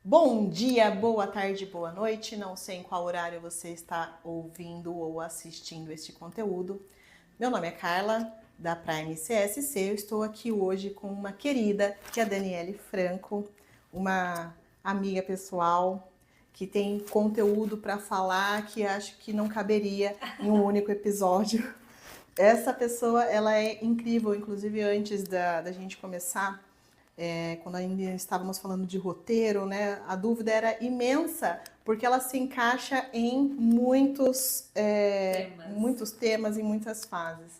Bom dia, boa tarde, boa noite. Não sei em qual horário você está ouvindo ou assistindo este conteúdo. Meu nome é Carla, da Prime CSC. Eu estou aqui hoje com uma querida, que é a Daniele Franco, uma amiga pessoal que tem conteúdo para falar que acho que não caberia em um único episódio. Essa pessoa, ela é incrível, inclusive antes da gente começar, quando ainda estávamos falando de roteiro, né, a dúvida era imensa, porque ela se encaixa em muitos temas, em muitas fases.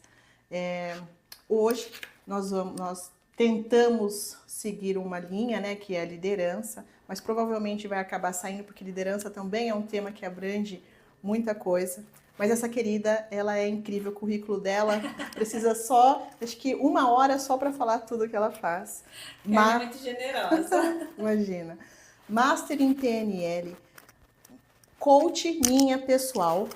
Hoje nós tentamos seguir uma linha, né, que é a liderança, mas provavelmente vai acabar saindo, porque liderança também é um tema que abrange muita coisa. Mas essa querida, ela é incrível, o currículo dela precisa só, acho que 1 hora só para falar tudo que ela faz. Ela é muito generosa. Imagina. Master em PNL, coach minha pessoal,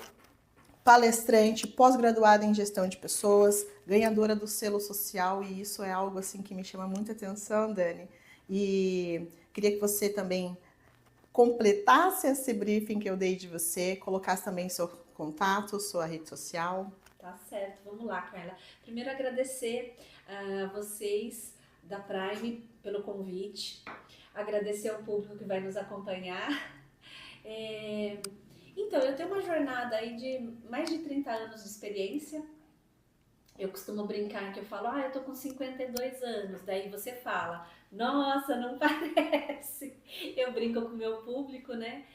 palestrante, pós-graduada em gestão de pessoas, ganhadora do selo social, e isso é algo assim que me chama muita atenção, Dani. E queria que você também completasse esse briefing que eu dei de você, colocasse também seu contato, sua rede social. Tá certo, vamos lá, Carla. Primeiro agradecer a vocês da Prime pelo convite, agradecer ao público que vai nos acompanhar. Então, eu tenho uma jornada aí de mais de 30 anos de experiência. Eu costumo brincar que eu falo, eu tô com 52 anos. Daí você fala, nossa, não parece. Eu brinco com o meu público, né?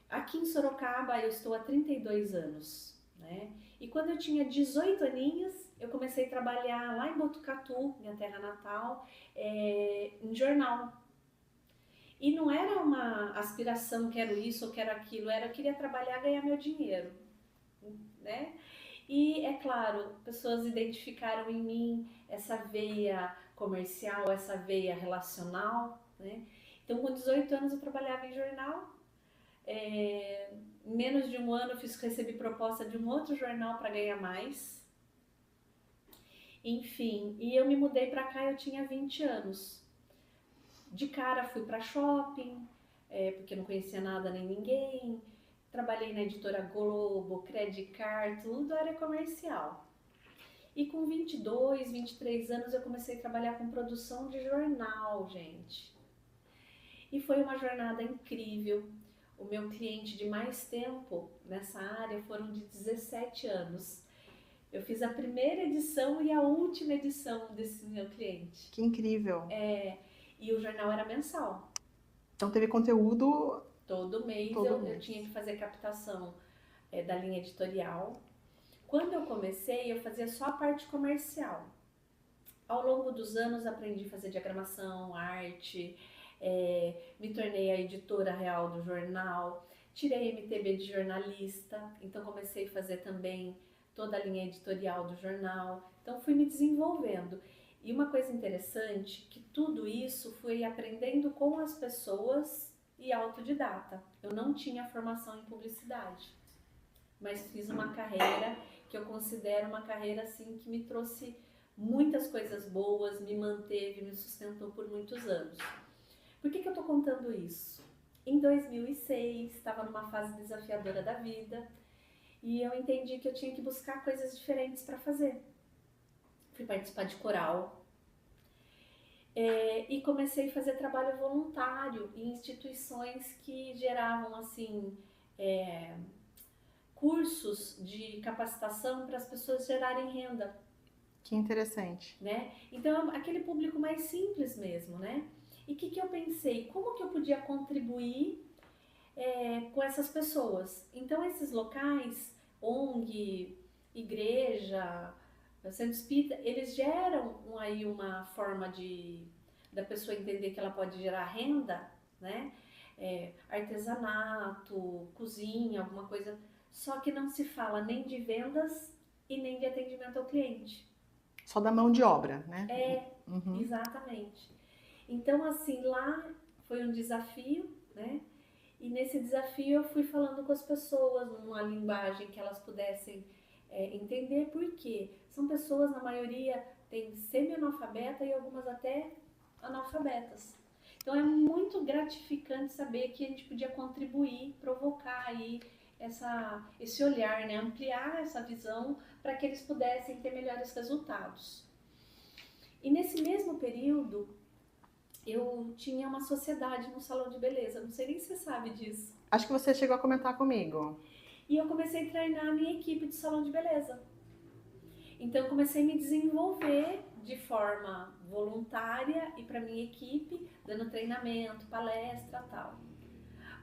Aqui em Sorocaba eu estou há 32 anos, né? E quando eu tinha 18 aninhos, eu comecei a trabalhar lá em Botucatu, minha terra natal, em jornal. E não era uma aspiração, quero isso ou quero aquilo, eu queria trabalhar e ganhar meu dinheiro, né? E é claro, pessoas identificaram em mim essa veia comercial, essa veia relacional, né? Então com 18 anos eu trabalhava em jornal. Em menos de 1 ano eu recebi proposta de um outro jornal para ganhar mais. Enfim, e eu me mudei para cá, eu tinha 20 anos. De cara fui para shopping, porque eu não conhecia nada nem ninguém. Trabalhei na editora Globo, Credit Card, tudo área comercial. E com 22, 23 anos eu comecei a trabalhar com produção de jornal, gente. E foi uma jornada incrível. O meu cliente de mais tempo nessa área foram de 17 anos. Eu fiz a primeira edição e a última edição desse meu cliente. Que incrível! E o jornal era mensal. Então teve conteúdo todo mês. Eu tinha que fazer captação da linha editorial. Quando eu comecei, eu fazia só a parte comercial. Ao longo dos anos aprendi a fazer diagramação, arte, me tornei a editora real do jornal, tirei MTB de jornalista, então comecei a fazer também toda a linha editorial do jornal, então fui me desenvolvendo. E uma coisa interessante, que tudo isso fui aprendendo com as pessoas e autodidata. Eu não tinha formação em publicidade, mas fiz uma carreira que eu considero uma carreira assim que me trouxe muitas coisas boas, me manteve, me sustentou por muitos anos. Por que eu estou contando isso? Em 2006, estava numa fase desafiadora da vida e eu entendi que eu tinha que buscar coisas diferentes para fazer. Fui participar de coral e comecei a fazer trabalho voluntário em instituições que geravam assim cursos de capacitação para as pessoas gerarem renda. Que interessante. Né? Então, aquele público mais simples mesmo, né? E o que eu pensei? Como que eu podia contribuir com essas pessoas? Então, esses locais, ONG, igreja, centro espírita, eles geram aí uma forma da pessoa entender que ela pode gerar renda, né? Artesanato, cozinha, alguma coisa. Só que não se fala nem de vendas e nem de atendimento ao cliente. Só da mão de obra, né? Exatamente. Então, assim, lá foi um desafio, né? E nesse desafio eu fui falando com as pessoas numa linguagem que elas pudessem entender por quê. São pessoas, na maioria, tem semi-analfabeta e algumas até analfabetas. Então é muito gratificante saber que a gente podia contribuir, provocar aí esse olhar, né? Ampliar essa visão para que eles pudessem ter melhores resultados. E nesse mesmo período, eu tinha uma sociedade no salão de beleza, não sei nem se você sabe disso. Acho que você chegou a comentar comigo. E eu comecei a treinar a minha equipe de salão de beleza. Então eu comecei a me desenvolver de forma voluntária e para minha equipe, dando treinamento, palestra, tal.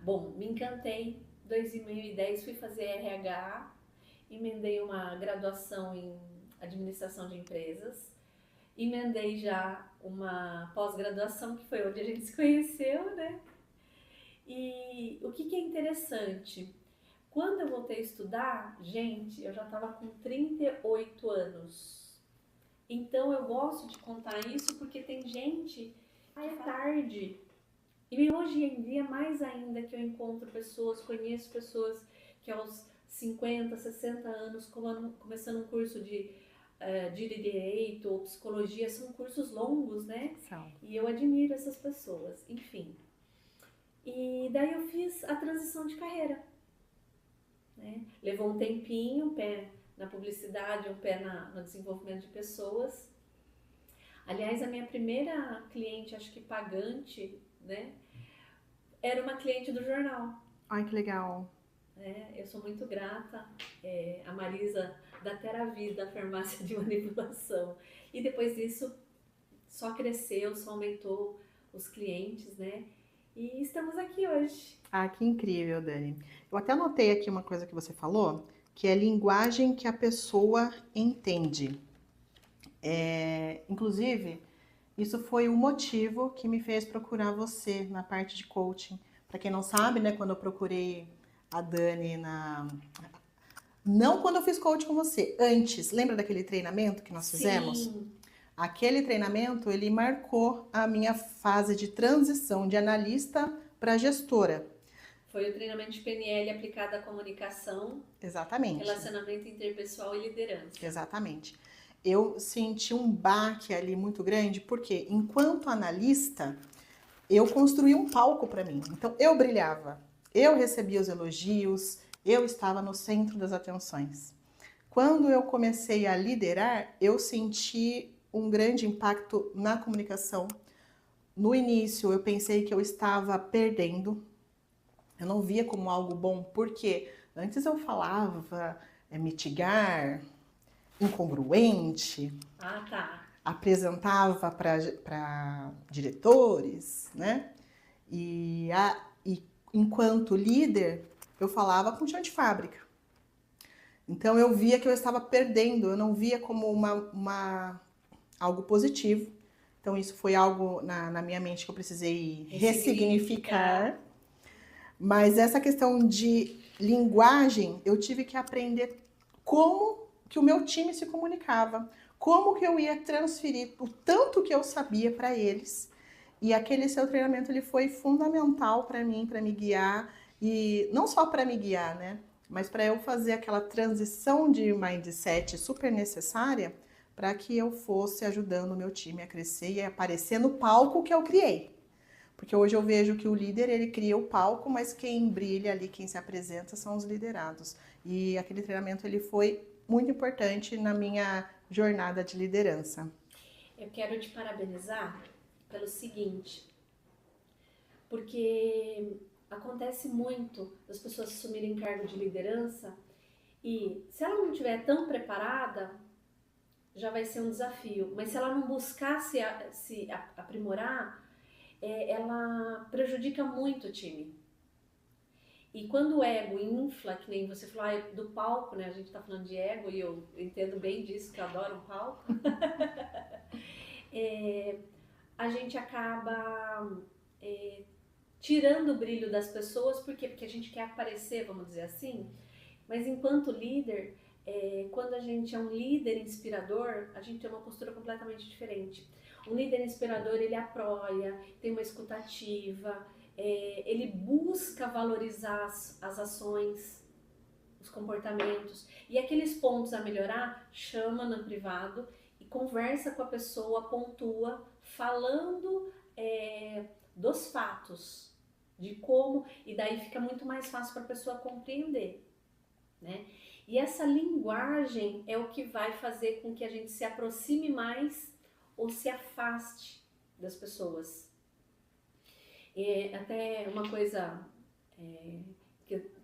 Bom, me encantei. 2010 fui fazer RH, emendei uma graduação em administração de empresas, emendei já uma pós-graduação, que foi onde a gente se conheceu, né? E o que é interessante, quando eu voltei a estudar, gente, eu já estava com 38 anos. Então eu gosto de contar isso porque tem gente que é tarde. E hoje em dia, mais ainda, que eu encontro pessoas, conheço pessoas que aos 50, 60 anos, começando um curso de direito ou psicologia, são cursos longos, né? São. E eu admiro essas pessoas, enfim. E daí eu fiz a transição de carreira. Né? Levou um tempinho, um pé na publicidade, um pé no desenvolvimento de pessoas. Aliás, a minha primeira cliente, acho que pagante, né, era uma cliente do jornal. Ai, que legal. Eu sou muito grata, a Marisa da Teravida, da farmácia de manipulação. E depois disso, só cresceu, só aumentou os clientes, né? E estamos aqui hoje. Ah, que incrível, Dani. Eu até anotei aqui uma coisa que você falou, que é linguagem que a pessoa entende. Inclusive, isso foi o motivo que me fez procurar você na parte de coaching. Para quem não sabe, né, quando eu procurei a Dani Não quando eu fiz coaching com você, antes. Lembra daquele treinamento que nós fizemos? Sim. Aquele treinamento, ele marcou a minha fase de transição de analista para gestora. Foi o treinamento de PNL aplicado à comunicação, Exatamente. relacionamento interpessoal e liderança. Exatamente. Eu senti um baque ali muito grande, porque enquanto analista, eu construí um palco para mim. Então, eu brilhava, eu recebia os elogios, eu estava no centro das atenções. Quando eu comecei a liderar, eu senti um grande impacto na comunicação. No início, eu pensei que eu estava perdendo. Eu não via como algo bom, porque antes eu falava mitigar, incongruente. Ah, tá. Apresentava para diretores, né? E enquanto líder, eu falava com chão de fábrica. Então eu via que eu estava perdendo, eu não via como algo positivo. Então isso foi algo na minha mente que eu precisei ressignificar. Mas essa questão de linguagem, eu tive que aprender como que o meu time se comunicava, como que eu ia transferir o tanto que eu sabia para eles. E aquele seu treinamento ele foi fundamental para mim, para me guiar, e não só para me guiar, né? Mas para eu fazer aquela transição de mindset super necessária para que eu fosse ajudando o meu time a crescer e a aparecer no palco que eu criei. Porque hoje eu vejo que o líder, ele cria o palco, mas quem brilha ali, quem se apresenta, são os liderados. E aquele treinamento, ele foi muito importante na minha jornada de liderança. Eu quero te parabenizar pelo seguinte, porque acontece muito das pessoas assumirem cargo de liderança e se ela não estiver tão preparada, já vai ser um desafio. Mas se ela não buscar se aprimorar, ela prejudica muito o time. E quando o ego infla, que nem você falou, do palco, né? A gente tá falando de ego e eu entendo bem disso, que eu adoro um palco. A gente acaba tirando o brilho das pessoas, porque a gente quer aparecer, vamos dizer assim. Mas enquanto líder, quando a gente é um líder inspirador, a gente tem uma postura completamente diferente. Um líder inspirador, ele apoia, tem uma escutativa, ele busca valorizar as ações, os comportamentos. E aqueles pontos a melhorar, chama no privado e conversa com a pessoa, pontua, falando dos fatos, de como, e daí fica muito mais fácil para a pessoa compreender, né? E essa linguagem é o que vai fazer com que a gente se aproxime mais ou se afaste das pessoas. E até uma coisa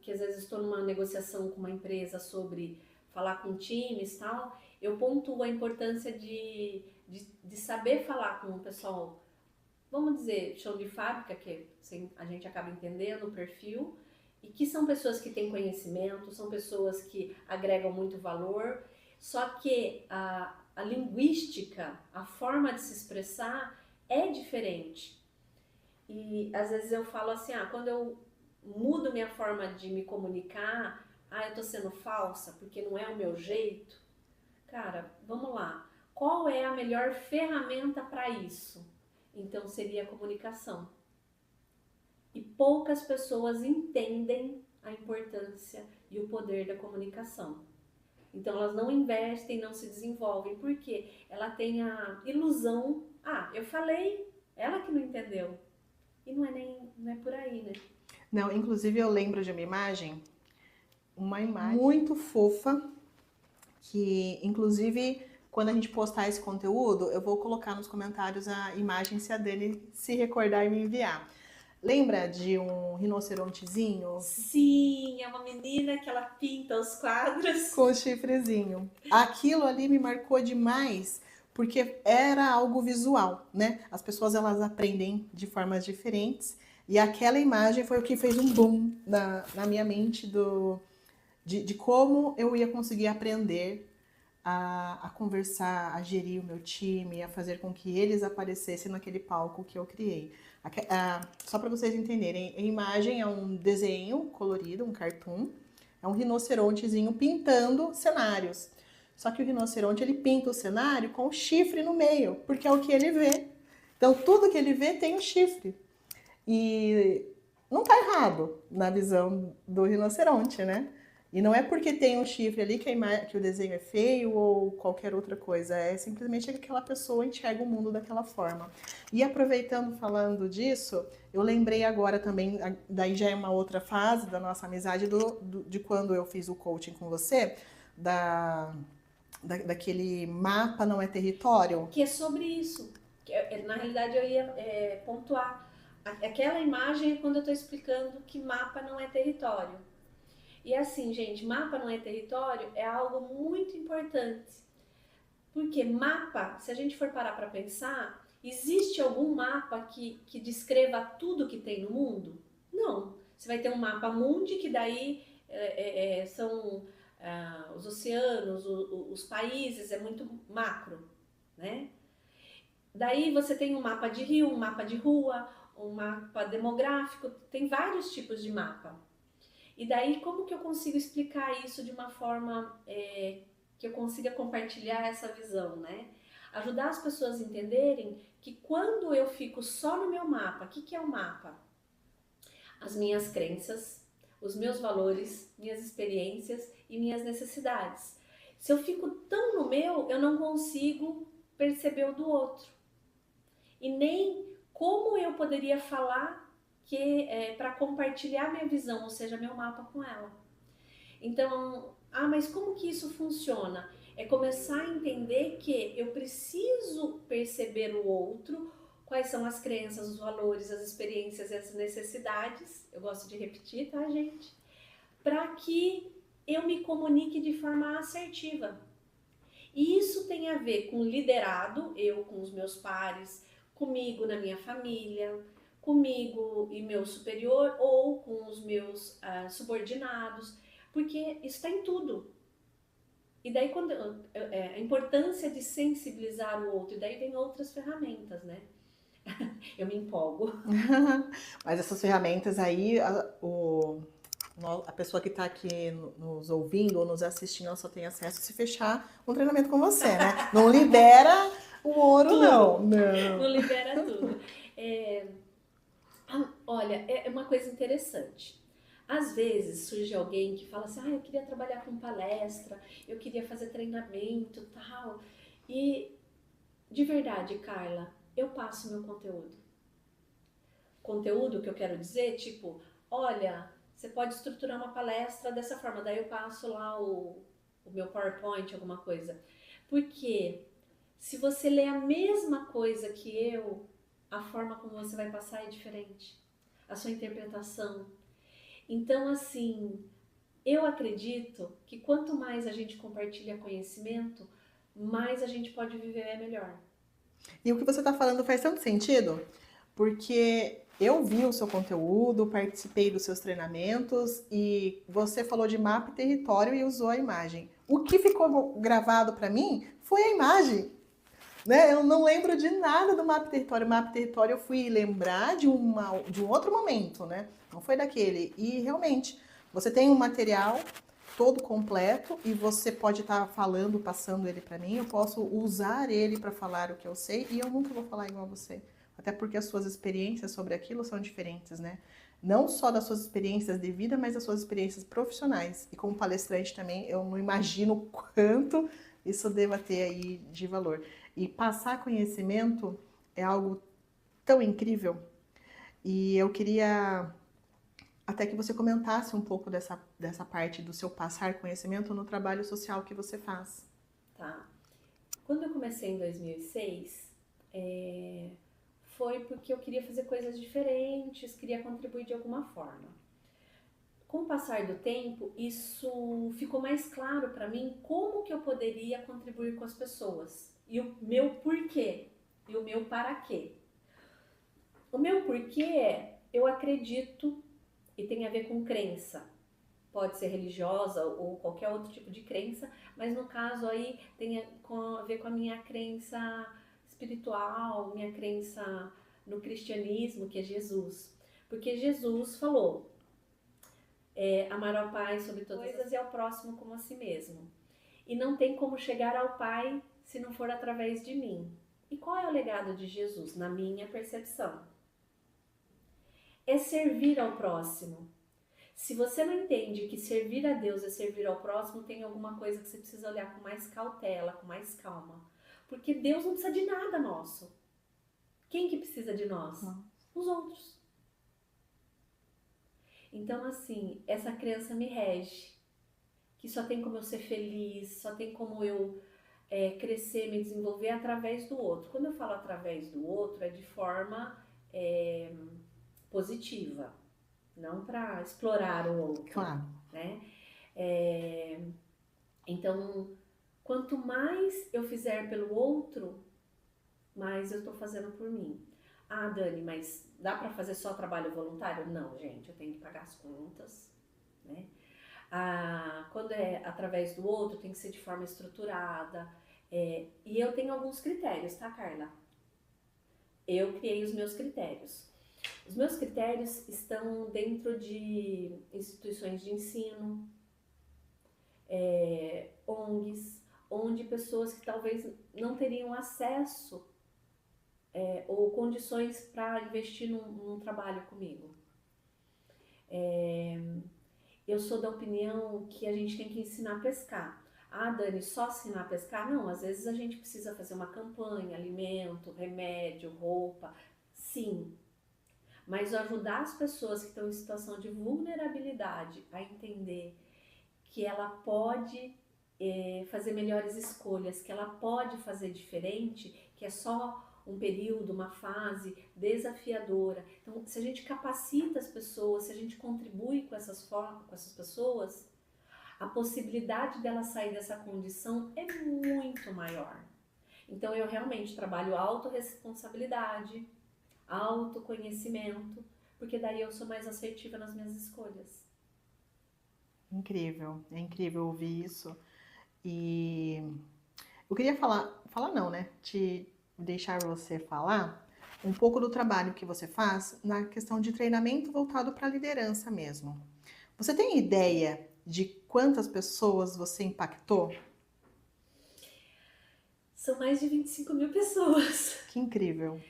que às vezes estou numa negociação com uma empresa sobre falar com times e tal, eu pontuo a importância de saber falar com o pessoal, vamos dizer, chão de fábrica, que a gente acaba entendendo o perfil, e que são pessoas que têm conhecimento, são pessoas que agregam muito valor, só que a linguística, a forma de se expressar é diferente. E às vezes eu falo assim, quando eu mudo minha forma de me comunicar, eu tô sendo falsa porque não é o meu jeito. Cara, vamos lá. Qual é a melhor ferramenta para isso? Então seria a comunicação. E poucas pessoas entendem a importância e o poder da comunicação. Então elas não investem, não se desenvolvem, porque ela tem a ilusão, eu falei, ela que não entendeu. E não é por aí, né? Não, inclusive eu lembro de uma imagem muito fofa, que inclusive quando a gente postar esse conteúdo, eu vou colocar nos comentários a imagem, se a Dani se recordar e me enviar. Lembra de um rinocerontezinho? Sim, é uma menina que ela pinta os quadros. Com o chifrezinho. Aquilo ali me marcou demais, porque era algo visual, né? As pessoas, elas aprendem de formas diferentes, e aquela imagem foi o que fez um boom na minha mente de como eu ia conseguir aprender a conversar, a gerir o meu time, a fazer com que eles aparecessem naquele palco que eu criei. Só para vocês entenderem, a imagem é um desenho colorido, um cartoon, é um rinocerontezinho pintando cenários. Só que o rinoceronte, ele pinta o cenário com o chifre no meio, porque é o que ele vê. Então, tudo que ele vê tem um chifre. E não tá errado na visão do rinoceronte, né? E não é porque tem um chifre ali que o desenho é feio ou qualquer outra coisa. É simplesmente que aquela pessoa enxerga o mundo daquela forma. E aproveitando, falando disso, eu lembrei agora também, daí já é uma outra fase da nossa amizade, de quando eu fiz o coaching com você, daquele mapa não é território. Que é sobre isso. Na realidade, eu ia pontuar. Aquela imagem é quando eu estou explicando que mapa não é território. E assim, gente, mapa não é território é algo muito importante. Porque mapa, se a gente for parar para pensar, existe algum mapa que descreva tudo que tem no mundo? Não. Você vai ter um mapa mundi, que daí são os oceanos, os países, é muito macro, né? Daí você tem um mapa de rio, um mapa de rua, um mapa demográfico, tem vários tipos de mapa. E daí, como que eu consigo explicar isso de uma forma que eu consiga compartilhar essa visão, né? Ajudar as pessoas a entenderem que quando eu fico só no meu mapa, o que é o mapa? As minhas crenças, os meus valores, minhas experiências e minhas necessidades. Se eu fico tão no meu, eu não consigo perceber o do outro. E nem como eu poderia falar para compartilhar minha visão, ou seja, meu mapa com ela. Então, mas como que isso funciona? É começar a entender que eu preciso perceber o outro, quais são as crenças, os valores, as experiências e as necessidades, eu gosto de repetir, tá, gente? Para que eu me comunique de forma assertiva. E isso tem a ver com liderado, eu com os meus pares, comigo na minha família, comigo e meu superior ou com os meus subordinados, porque isso está em tudo. E daí a importância de sensibilizar o outro, e daí vem outras ferramentas, né? Eu me empolgo. Mas essas ferramentas aí, a pessoa que está aqui nos ouvindo ou nos assistindo, ela só tem acesso se fechar um treinamento com você, né? Não libera o ouro, não. Não libera tudo. Olha, é uma coisa interessante. Às vezes surge alguém que fala assim, eu queria trabalhar com palestra, eu queria fazer treinamento, tal. E de verdade, Carla, eu passo meu conteúdo. Conteúdo que eu quero dizer, tipo, olha, você pode estruturar uma palestra dessa forma, daí eu passo lá o meu PowerPoint, alguma coisa. Porque se você lê a mesma coisa que eu, a forma como você vai passar é diferente. A sua interpretação. Então, assim, eu acredito que quanto mais a gente compartilha conhecimento, mais a gente pode viver melhor. E o que você está falando faz tanto sentido, porque eu vi o seu conteúdo, participei dos seus treinamentos e você falou de mapa e território e usou a imagem. O que ficou gravado para mim foi a imagem. Né? Eu não lembro de nada do mapa e território. O mapa e território eu fui lembrar de um outro momento, né? Não foi daquele. E realmente, você tem um material todo completo e você pode estar falando, passando ele para mim. Eu posso usar ele para falar o que eu sei e eu nunca vou falar igual a você. Até porque as suas experiências sobre aquilo são diferentes, né? Não só das suas experiências de vida, mas das suas experiências profissionais. E como palestrante também, eu não imagino quanto isso deva ter aí de valor. E passar conhecimento é algo tão incrível. E eu queria até que você comentasse um pouco dessa parte do seu passar conhecimento no trabalho social que você faz. Tá. Quando eu comecei em 2006, foi porque eu queria fazer coisas diferentes, queria contribuir de alguma forma. Com o passar do tempo, isso ficou mais claro para mim como que eu poderia contribuir com as pessoas e o meu porquê e o meu para quê. O meu porquê é, eu acredito e tem a ver com crença. Pode ser religiosa ou qualquer outro tipo de crença, mas no caso aí tem a ver com a minha crença espiritual, minha crença no cristianismo, que é Jesus. Porque Jesus falou, amar ao Pai sobre todas as coisas e ao próximo como a si mesmo. E não tem como chegar ao Pai se não for através de mim. E qual é o legado de Jesus, na minha percepção? É servir ao próximo. Se você não entende que servir a Deus é servir ao próximo, tem alguma coisa que você precisa olhar com mais cautela, com mais calma. Porque Deus não precisa de nada nosso. Quem que precisa de nós? Os outros. Então, assim, essa crença me rege. Que só tem como eu ser feliz, só tem como eu crescer, me desenvolver através do outro. Quando eu falo através do outro, é de forma positiva. Não para explorar o outro. Claro. Né? Então, quanto mais eu fizer pelo outro, mais eu estou fazendo por mim. Ah, Dani, mas dá para fazer só trabalho voluntário? Não, gente, eu tenho que pagar as contas, né? Quando é através do outro, tem que ser de forma estruturada. E eu tenho alguns critérios, tá, Carla? Eu criei os meus critérios. Os meus critérios estão dentro de instituições de ensino, ONGs, onde pessoas que talvez não teriam acesso ou condições para investir num trabalho comigo. Eu sou da opinião que a gente tem que ensinar a pescar. Ah, Dani, só ensinar a pescar? Não, às vezes a gente precisa fazer uma campanha, alimento, remédio, roupa, sim. Mas ajudar as pessoas que estão em situação de vulnerabilidade a entender que ela pode fazer melhores escolhas, que ela pode fazer diferente, que é só um período, uma fase desafiadora. Então, se a gente capacita as pessoas, se a gente contribui com essas pessoas, a possibilidade dela sair dessa condição é muito maior. Então, eu realmente trabalho autorresponsabilidade, autoconhecimento, porque daí eu sou mais assertiva nas minhas escolhas. Incrível, é incrível ouvir isso. E eu queria falar não, né? Te deixar você falar um pouco do trabalho que você faz na questão de treinamento voltado para a liderança mesmo. Você tem ideia de quantas pessoas você impactou? São mais de 25 mil pessoas. Que incrível.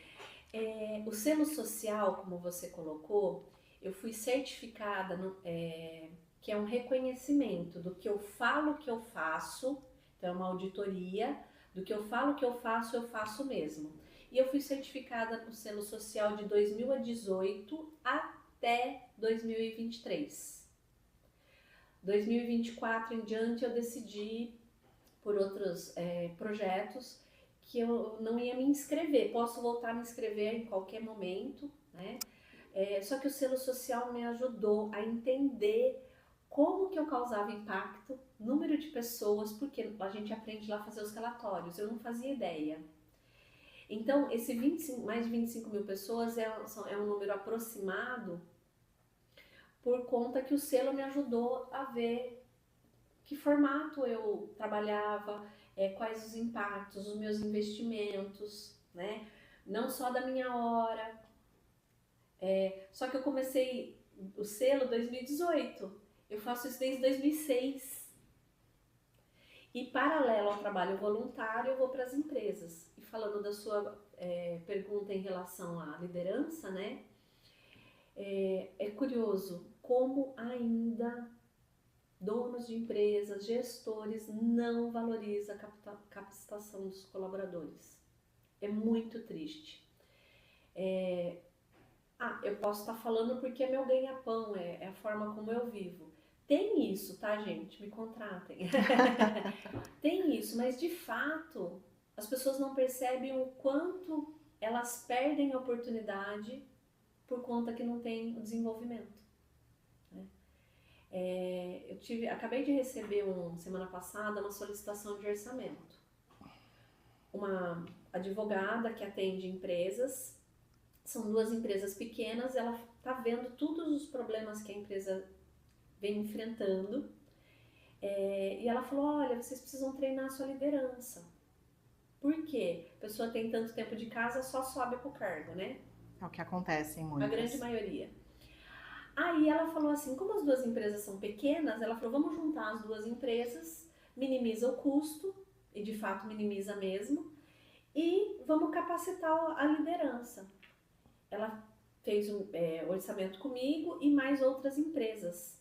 O selo social, como você colocou, eu fui certificada, que é um reconhecimento do que eu falo que eu faço, então é uma auditoria, do que eu falo que eu faço mesmo. E eu fui certificada no selo social de 2018 até 2023. 2024 em diante eu decidi, por outros projetos, que eu não ia me inscrever. Posso voltar a me inscrever em qualquer momento, né? Só que o selo social me ajudou a entender como que eu causava impacto, número de pessoas, porque a gente aprende lá a fazer os relatórios, eu não fazia ideia. Então, esse mais de 25 mil pessoas é um número aproximado por conta que o selo me ajudou a ver que formato eu trabalhava, quais os impactos, os meus investimentos, né? Não só da minha hora. Só que eu comecei o selo em 2018. Eu faço isso desde 2006. E paralelo ao trabalho voluntário, eu vou para as empresas. E falando da sua pergunta em relação à liderança, né? É curioso como ainda donos de empresas, gestores, não valorizam a capacitação dos colaboradores. É muito triste. Eu posso estar falando porque é meu ganha-pão, é a forma como eu vivo. Tem isso, tá, gente? Me contratem. Tem isso, mas de fato, as pessoas não percebem o quanto elas perdem a oportunidade por conta que não tem o desenvolvimento. Acabei de receber, semana passada, uma solicitação de orçamento. Uma advogada que atende empresas, são 2 empresas pequenas, ela está vendo todos os problemas que a empresa vem enfrentando, e ela falou, olha, vocês precisam treinar a sua liderança. Por quê? A pessoa tem tanto tempo de casa, só sobe pro cargo, né? É o que acontece em muitas. A grande maioria. Aí ela falou assim, como as 2 empresas são pequenas, ela falou, vamos juntar as 2 empresas, minimiza o custo, e de fato minimiza mesmo, e vamos capacitar a liderança. Ela fez um orçamento comigo e mais outras empresas,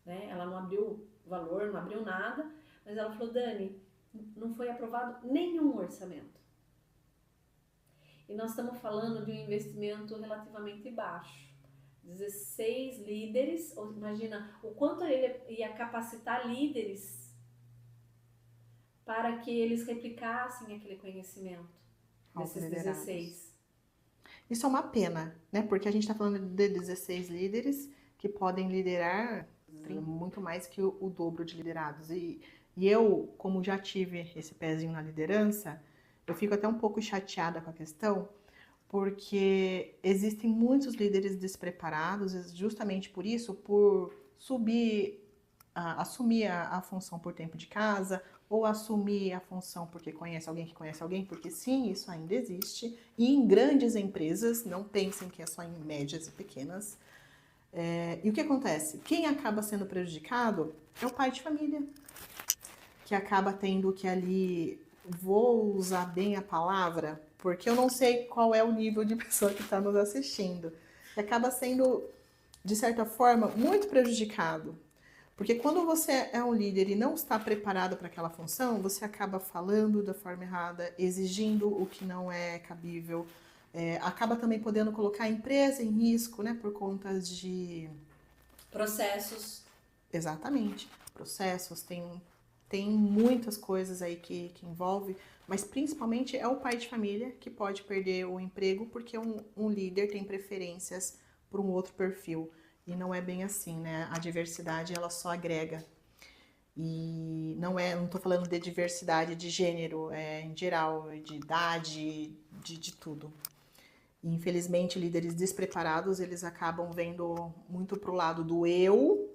né? Ela não abriu valor, não abriu nada, mas ela falou, Dani, não foi aprovado nenhum orçamento. E nós estamos falando de um investimento relativamente baixo. 16 líderes, imagina o quanto ele ia capacitar líderes para que eles replicassem aquele conhecimento desses 16. Isso é uma pena, né? Porque a gente está falando de 16 líderes que podem liderar muito mais que o dobro de liderados. E eu, como já tive esse pezinho na liderança, eu fico até um pouco chateada com a questão, porque existem muitos líderes despreparados, justamente por isso, por assumir a função por tempo de casa, ou assumir a função porque conhece alguém que conhece alguém, porque sim, isso ainda existe, e em grandes empresas, não pensem que é só em médias e pequenas. E o que acontece? Quem acaba sendo prejudicado é o pai de família, que acaba tendo que ali, vou usar bem a palavra, porque eu não sei qual é o nível de pessoa que está nos assistindo, que acaba sendo, de certa forma, muito prejudicado. Porque quando você é um líder e não está preparado para aquela função, você acaba falando da forma errada, exigindo o que não é cabível, acaba também podendo colocar a empresa em risco, né, por conta de... Processos. Exatamente. Processos, tem muitas coisas aí que envolve, mas principalmente é o pai de família que pode perder o emprego porque um líder tem preferências por um outro perfil. E não é bem assim, né? A diversidade, ela só agrega. E não estou falando de diversidade de gênero, em geral, de idade, de tudo. E, infelizmente, líderes despreparados, eles acabam vendo muito pro lado do eu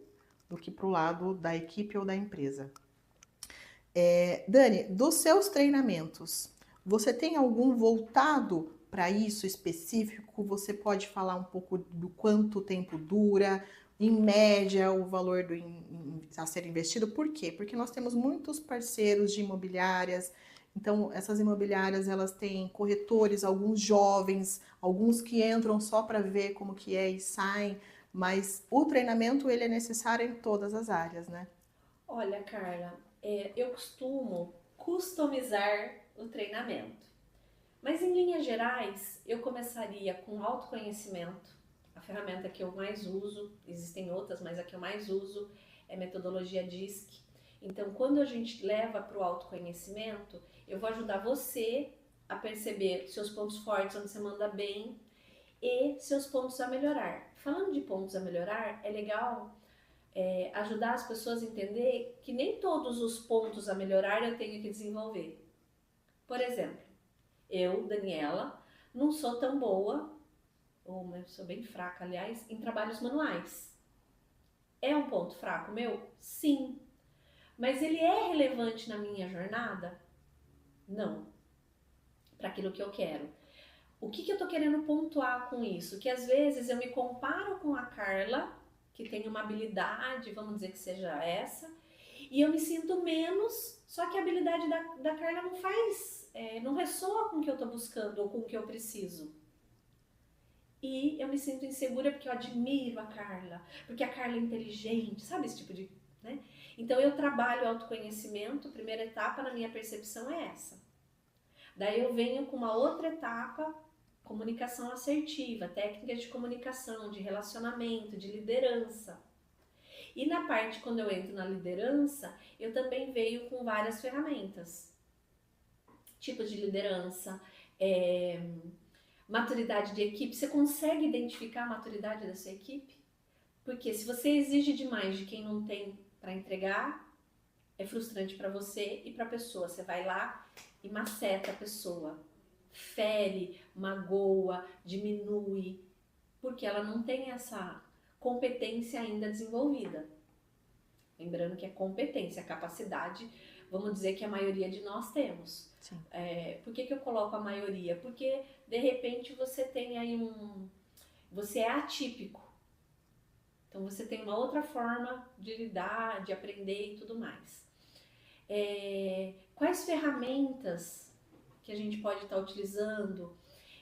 do que pro lado da equipe ou da empresa. Dani, dos seus treinamentos, você tem algum voltado para isso específico? Você pode falar um pouco do quanto tempo dura, em média, o valor a ser investido? Por quê? Porque nós temos muitos parceiros de imobiliárias, então essas imobiliárias elas têm corretores, alguns jovens, alguns que entram só para ver como que é e saem, mas o treinamento ele é necessário em todas as áreas, né? Olha, Carla, eu costumo customizar o treinamento. Mas em linhas gerais, eu começaria com autoconhecimento, a ferramenta que eu mais uso, existem outras, mas a que eu mais uso é a metodologia DISC. Então, quando a gente leva para o autoconhecimento, eu vou ajudar você a perceber seus pontos fortes, onde você manda bem, e seus pontos a melhorar. Falando de pontos a melhorar, é legal ajudar as pessoas a entender que nem todos os pontos a melhorar eu tenho que desenvolver. Por exemplo, eu, Daniela, não sou tão boa, ou eu sou bem fraca, aliás, em trabalhos manuais. É um ponto fraco meu? Sim. Mas ele é relevante na minha jornada? Não. Para aquilo que eu quero. O que eu estou querendo pontuar com isso? Que às vezes eu me comparo com a Carla, que tem uma habilidade, vamos dizer que seja essa, e eu me sinto menos, só que a habilidade da Carla não faz, não ressoa com o que eu estou buscando ou com o que eu preciso. E eu me sinto insegura porque eu admiro a Carla, porque a Carla é inteligente, sabe esse tipo de... né? Então eu trabalho autoconhecimento, primeira etapa na minha percepção é essa. Daí eu venho com uma outra etapa, comunicação assertiva, técnicas de comunicação, de relacionamento, de liderança. E na parte, quando eu entro na liderança, eu também venho com várias ferramentas. Tipos de liderança, maturidade de equipe. Você consegue identificar a maturidade da sua equipe? Porque se você exige demais de quem não tem para entregar, é frustrante para você e para a pessoa. Você vai lá e maceta a pessoa, fere, magoa, diminui, porque ela não tem essa competência ainda desenvolvida. Lembrando que é competência, capacidade, vamos dizer que a maioria de nós temos. Por que eu coloco a maioria? Porque de repente você tem aí você é atípico. Então você tem uma outra forma de lidar, de aprender e tudo mais. Quais ferramentas que a gente pode estar utilizando?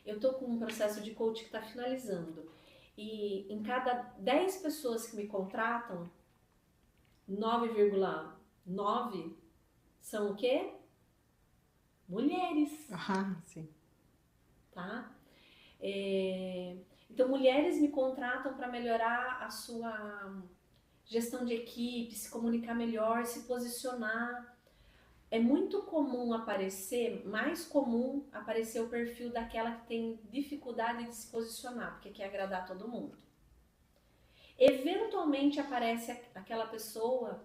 Eu estou com um processo de coaching que está finalizando. E em cada 10 pessoas que me contratam, 9,9 são o quê? Mulheres. Ah, sim. Tá? Então, mulheres me contratam para melhorar a sua gestão de equipe, se comunicar melhor, se posicionar. É muito comum mais comum aparecer o perfil daquela que tem dificuldade de se posicionar, porque quer agradar todo mundo. Eventualmente aparece aquela pessoa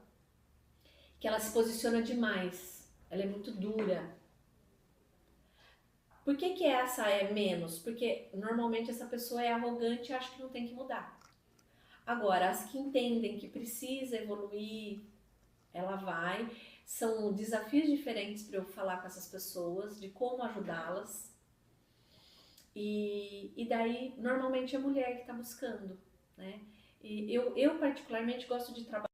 que ela se posiciona demais, ela é muito dura. Por que essa é menos? Porque normalmente essa pessoa é arrogante e acha que não tem que mudar. Agora, as que entendem que precisa evoluir, ela vai. São desafios diferentes para eu falar com essas pessoas, de como ajudá-las. E daí, normalmente é a mulher que está buscando, né? E eu particularmente gosto de trabalhar